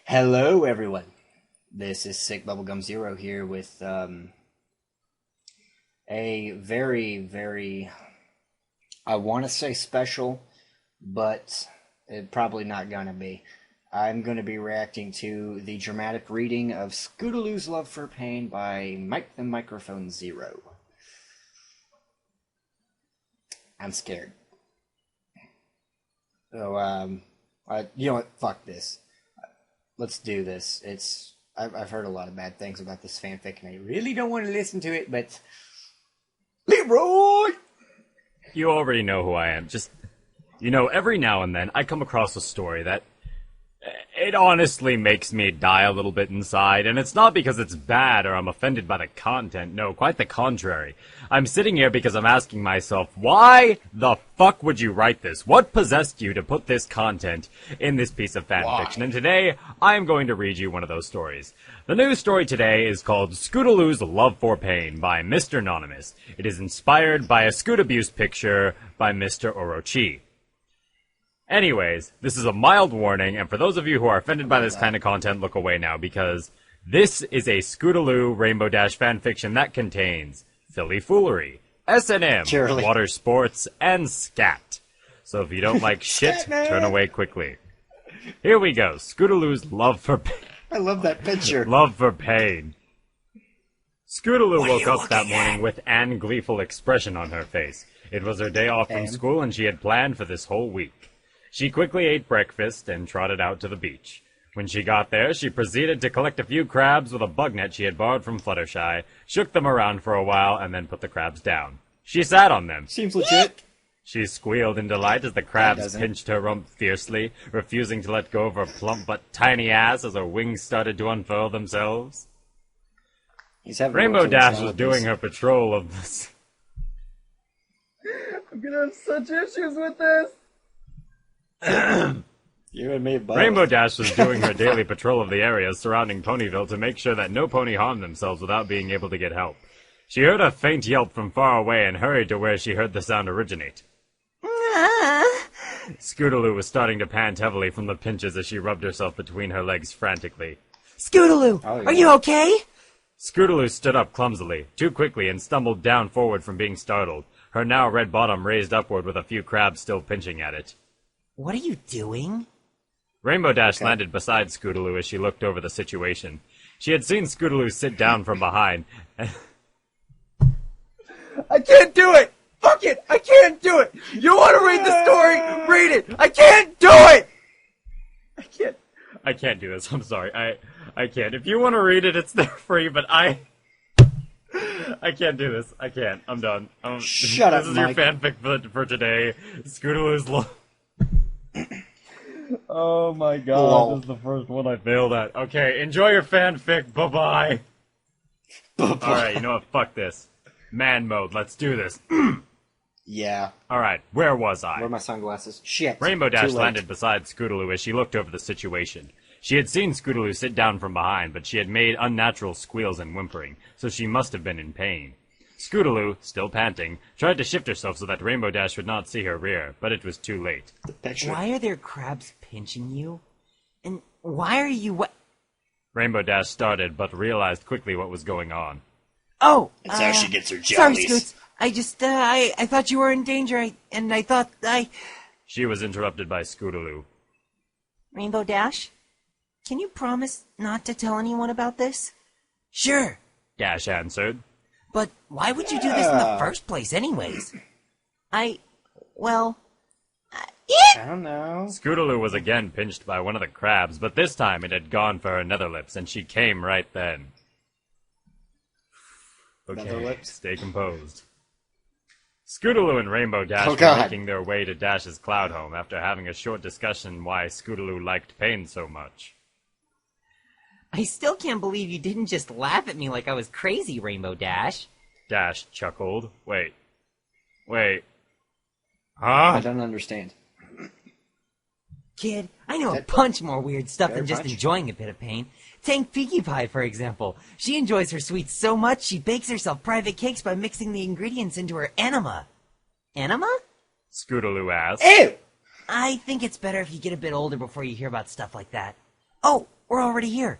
Hello, everyone. This is SickBubblegumzero here with a very, I want to say special, but it probably not gonna be. I'm going to be reacting to the dramatic reading of Scootaloo's Love for Pain by MicTheMicrophone Zero. I'm scared. So, you know what? Fuck this. Let's do this. I've heard a lot of bad things about this fanfic, and I really don't want to listen to it, but... Leroy! You already know who I am. Just, every now and then I come across a story that it honestly makes me die a little bit inside, and it's not because it's bad or I'm offended by the content. No, quite the contrary. I'm sitting here because I'm asking myself, why the fuck would you write this? What possessed you to put this content in this piece of fanfiction? And today, I'm going to read you one of those stories. The news story today is called Scootaloo's Love for Pain by Mr. Anonymous. It is inspired by a scoot abuse picture by Mr. Orochi. Anyways, this is a mild warning, and for those of you who are offended by this kind of content, look away now, because this is a Scootaloo Rainbow Dash fanfiction that contains Philly foolery, S&M, water sports, and scat. So if you don't like shit, turn away quickly. Here we go, Scootaloo's Love for Pain. I love that picture. Love for Pain. Scootaloo woke up that morning with an gleeful expression on her face. It was her day off from school, and she had planned for this whole week. She quickly ate breakfast and trotted out to the beach. When she got there, she proceeded to collect a few crabs with a bug net she had borrowed from Fluttershy, shook them around for a while, and then put the crabs down. She sat on them. Seems legit. She squealed in delight as the crabs pinched her rump fiercely, refusing to let go of her plump but tiny ass as her wings started to unfurl themselves. Rainbow Dash was doing her patrol of this. I'm gonna have such issues with this! You and me both. Rainbow Dash was doing her daily patrol of the areas surrounding Ponyville to make sure that no pony harmed themselves without being able to get help. She heard a faint yelp from far away and hurried to where she heard the sound originate. Scootaloo was starting to pant heavily from the pinches as she rubbed herself between her legs frantically. Scootaloo, are you okay? Scootaloo stood up clumsily, too quickly, and stumbled down forward from being startled, her now red bottom raised upward with a few crabs still pinching at it. What are you doing? Rainbow Dash landed beside Scootaloo as she looked over the situation. She had seen Scootaloo sit down from behind. I can't do it! Fuck it! I can't do it! You want to read the story? Read it! I can't do it! I can't do this. I'm sorry. I can't. If you want to read it, it's there free, but I can't do this. I can't. I'm done. Shut up, This is Mike. your fanfic for today. Scootaloo's love. Oh my god, Lol. this is the first one I failed at. Okay, enjoy your fanfic. Bye-bye. Alright, you know what? Fuck this. Man mode, let's do this. Yeah. Alright, where was I? Where are my sunglasses? Shit. Rainbow Too Dash late. landed beside Scootaloo as she looked over the situation. She had seen Scootaloo sit down from behind, but she had made unnatural squeals and whimpering, so she must have been in pain. Scootaloo, still panting, tried to shift herself so that Rainbow Dash would not see her rear, but it was too late. The picture. Why are there crabs pinching you? And why are you Rainbow Dash started, but realized quickly what was going on. Oh! It's how she gets her Sorry, jellies. Scoots. I just, I thought you were in danger, and I thought She was interrupted by Scootaloo. Rainbow Dash? Can you promise not to tell anyone about this? Sure. Dash answered. But why would you do this in the first place, anyways? I don't know. Scootaloo was again pinched by one of the crabs, but this time it had gone for her netherlips, and she came right then. Okay, Netherlips? stay composed. Scootaloo and Rainbow Dash were making their way to Dash's cloud home after having a short discussion why Scootaloo liked pain so much. I still can't believe you didn't just laugh at me like I was crazy, Rainbow Dash. Dash chuckled. Wait. I Huh? don't understand. Kid, I know a bunch more weird stuff Bear than just punch? enjoying a bit of pain. Take Pinkie Pie, for example. She enjoys her sweets so much she bakes herself private cakes by mixing the ingredients into her enema. Enema? Scootaloo asked. Ew! I think it's better if you get a bit older before you hear about stuff like that. Oh, we're already here.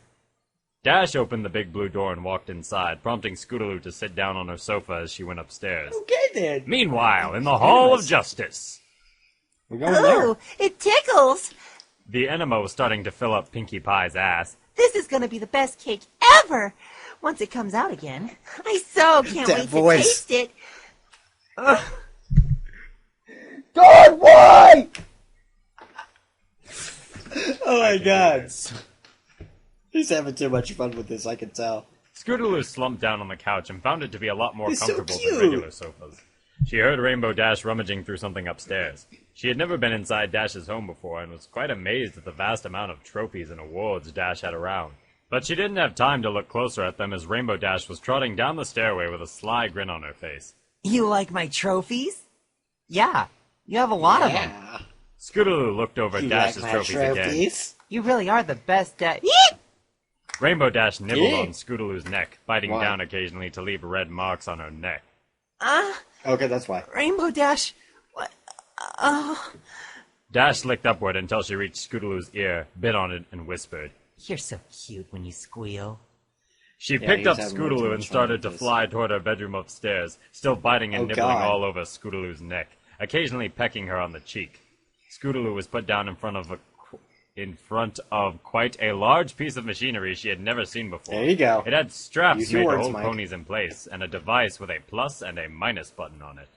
Dash opened the big blue door and walked inside, prompting Scootaloo to sit down on her sofa as she went upstairs. Okay then. Meanwhile, in the Hall of Justice, We're going there. Ooh, it tickles. the enema was starting to fill up Pinkie Pie's ass. This is gonna be the best cake ever. Once it comes out again. I so can't That wait voice. to taste it. God, why? Oh my god. He's having too much fun with this, I can tell. Scootaloo slumped down on the couch and found it to be a lot more He's so comfortable cute. than regular sofas. She heard Rainbow Dash rummaging through something upstairs. She had never been inside Dash's home before and was quite amazed at the vast amount of trophies and awards Dash had around. But she didn't have time to look closer at them as Rainbow Dash was trotting down the stairway with a sly grin on her face. You like my trophies? Yeah, you have a lot of them. Yeah. Scootaloo looked over at You Dash's like my trophies again. trophies? You really are the best at... Rainbow Dash nibbled Yeah. on Scootaloo's neck, biting Why? down occasionally to leave red marks on her neck. Okay, that's why. Rainbow Dash. What? Dash licked upward until she reached Scootaloo's ear, bit on it, and whispered. You're so cute when you squeal. She Yeah, picked he's up having way too Scootaloo much and fun started with to this. fly toward her bedroom upstairs, still biting and Oh, nibbling God. all over Scootaloo's neck, occasionally pecking her on the cheek. Scootaloo was put down in front of quite a large piece of machinery she had never seen before. There you go. It had straps Use made your to words, hold Mike. ponies in place, and a device with a plus and a minus button on it.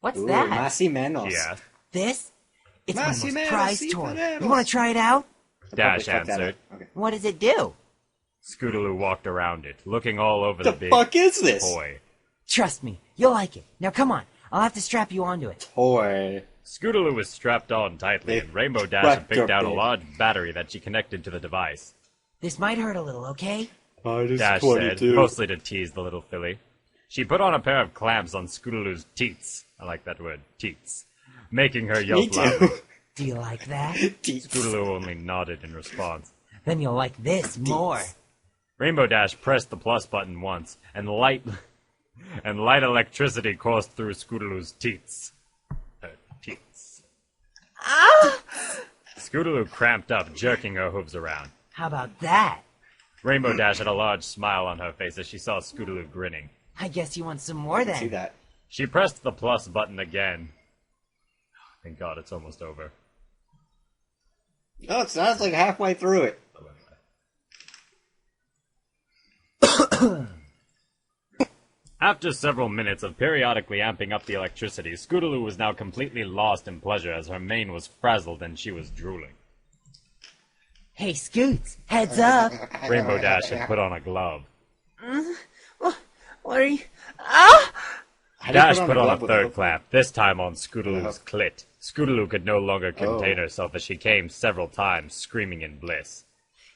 What's Ooh, that? Masi Menos. She asked. This? It's my Más y most menos, prized sí toy. podemos. You want to try it out? Dash Probably fuck that answered. up. Okay. What does it do? Scootaloo walked around it, looking all over The the big fuck is this? toy. Trust me, you'll like it. Now come on, I'll have to strap you onto it. Toy. Scootaloo was strapped on tightly, Big and Rainbow Dash had picked out a big. large battery that she connected to the device. This might hurt a little, okay? Dash said, mostly to tease the little filly. She put on a pair of clamps on Scootaloo's teats. I like that word, teats. Making her Me yelp loudly. too. Do you like that? Scootaloo only nodded in response. Then you'll like this more. Rainbow Dash pressed the plus button once, and light electricity coursed through Scootaloo's teats. Her teats. Scootaloo cramped up, jerking her hooves around. How about that? Rainbow Dash had a large smile on her face as she saw Scootaloo grinning. I guess you want some more See then. that? She pressed the plus button again. Thank God it's almost over. Oh, it's not. It's like halfway through it. After several minutes of periodically amping up the electricity, Scootaloo was now completely lost in pleasure as her mane was frazzled and she was drooling. Hey, Scoots, heads up. Rainbow Dash had put on a glove. What are you? How do you Dash put on a glove with third hook? clamp, this time on Scootaloo's clit. Scootaloo could no longer contain Oh. herself as she came several times, screaming in bliss.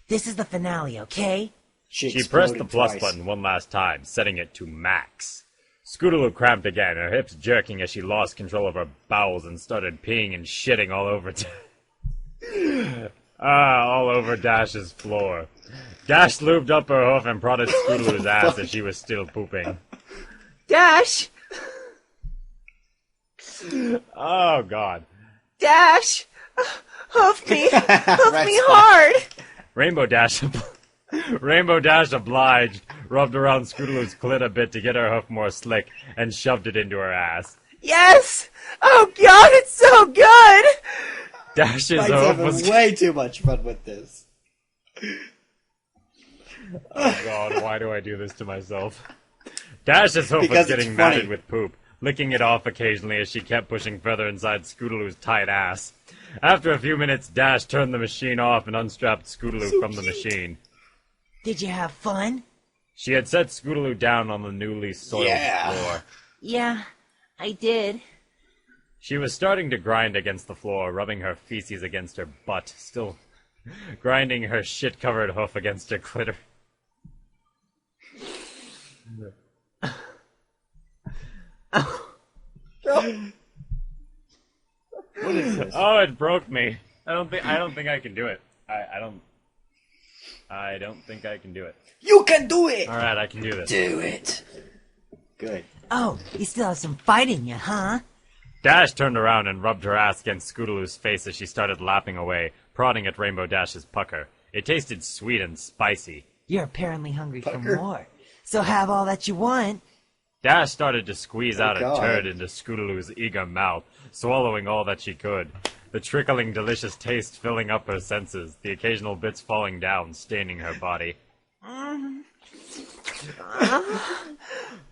This is the finale, okay? She pressed the exploded plus twice. button one last time, setting it to max. Scootaloo cramped again, her hips jerking as she lost control of her bowels and started peeing and shitting all over all over Dash's floor. Dash lubed up her hoof and prodded Scootaloo's ass as she was still pooping. Dash! Oh, God. Dash! Hoof me! Hoof Right me spot. hard! Rainbow Dash obliged, rubbed around Scootaloo's clit a bit to get her hoof more slick, and shoved it into her ass. Yes! Oh God, it's so good! Dash's Mike's hoof having was... way too much fun with this. Oh God, why do I do this to myself? Dash's hoof Because was it's getting funny. matted with poop, licking it off occasionally as she kept pushing further inside Scootaloo's tight ass. After a few minutes, Dash turned the machine off and unstrapped Scootaloo from the machine. Did you have fun? She had set Scootaloo down on the newly soiled Yeah. floor. Yeah, I did. She was starting to grind against the floor, rubbing her feces against her butt, still grinding her shit-covered hoof against her clitoris. What is this? Oh, it broke me. I don't think I can do it. I don't think I can do it. You can do it! All right, I can do this. Do it! Good. Oh, you still have some fight in you, huh? Dash turned around and rubbed her ass against Scootaloo's face as she started lapping away, prodding at Rainbow Dash's pucker. It tasted sweet and spicy. You're apparently hungry for Fucker. more. So have all that you want. Dash started to squeeze out a God. turd into Scootaloo's eager mouth, swallowing all that she could. The trickling, delicious taste filling up her senses, the occasional bits falling down, staining her body.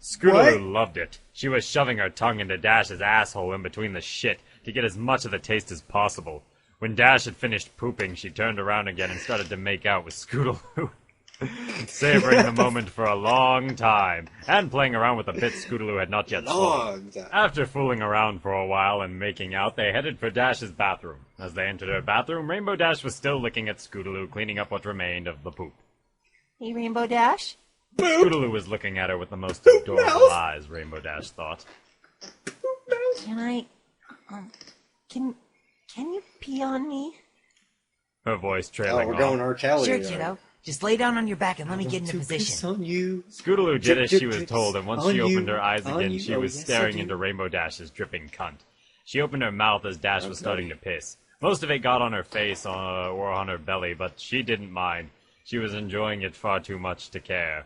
Scootaloo loved it. She was shoving her tongue into Dash's asshole in between the shit to get as much of the taste as possible. When Dash had finished pooping, she turned around again and started to make out with Scootaloo. Savoring the moment for a long time, and playing around with the bits Scootaloo had not yet swallowed. After fooling around for a while and making out, they headed for Dash's bathroom. As they entered her bathroom, Rainbow Dash was still looking at Scootaloo, cleaning up what remained of the poop. Hey, Rainbow Dash. Scootaloo was looking at her with the most adorable eyes, Rainbow Dash thought. Can I, can you pee on me? Her voice Oh, trailing we're off. going R. Kelly. Sure, there. kiddo. Just lay down on your back and let me get into To piss position. on you. Scootaloo did as she was told, and once On she opened you, her eyes on again, you. she Oh, was yes, I staring do. into Rainbow Dash's dripping cunt. She opened her mouth as Dash was starting to piss. Most of it got on her face or on her belly, but she didn't mind. She was enjoying it far too much to care.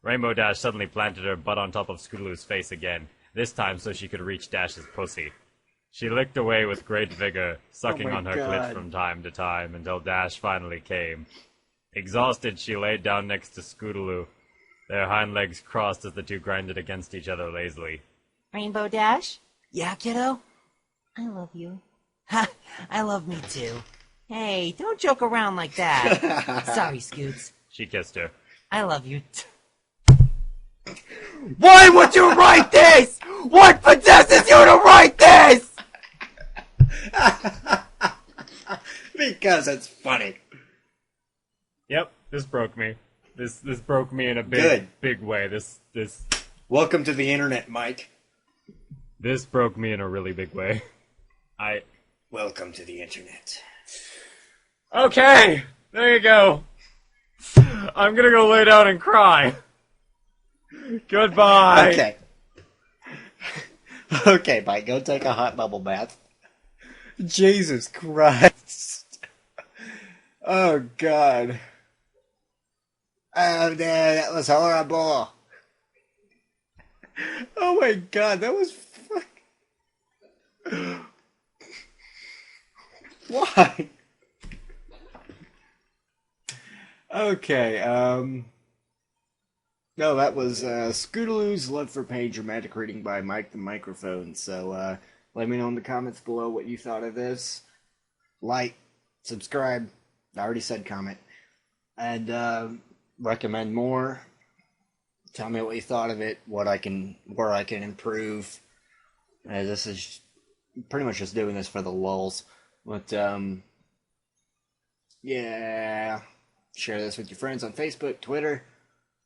Rainbow Dash suddenly planted her butt on top of Scootaloo's face again, this time so she could reach Dash's pussy. She licked away with great vigor, sucking Oh my on her God. clit from time to time until Dash finally came. Exhausted, she laid down next to Scootaloo, their hind legs crossed as the two grinded against each other lazily. Rainbow Dash. Yeah, kiddo? I love you. Ha! I love me too. Hey, don't joke around like that. Sorry, Scoots. She kissed her. I love you. Why would you write this? What possesses you to write this? Because it's funny. Yep, this broke me. This broke me in a Good. big way. Welcome to the internet, Mike. This broke me in a really big way. Welcome to the internet. Okay, there you go. I'm gonna go lay down and cry. Goodbye. Okay. Okay, Mike, go take a hot bubble bath. Jesus Christ. Oh, God. Oh, that was horrible. Oh, my God, that was Why? Okay, No, that was Scootaloo's Love for Pain dramatic reading by MicTheMicrophone. So let me know in the comments below what you thought of this. Like, subscribe. I already said comment. And recommend more. Tell me what you thought of it, where I can improve. This is pretty much just doing this for the lulz. But yeah, share this with your friends on Facebook, Twitter,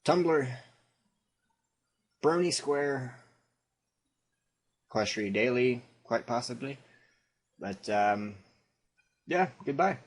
Tumblr, Brony Square, Equestria Daily, quite possibly. But yeah, goodbye.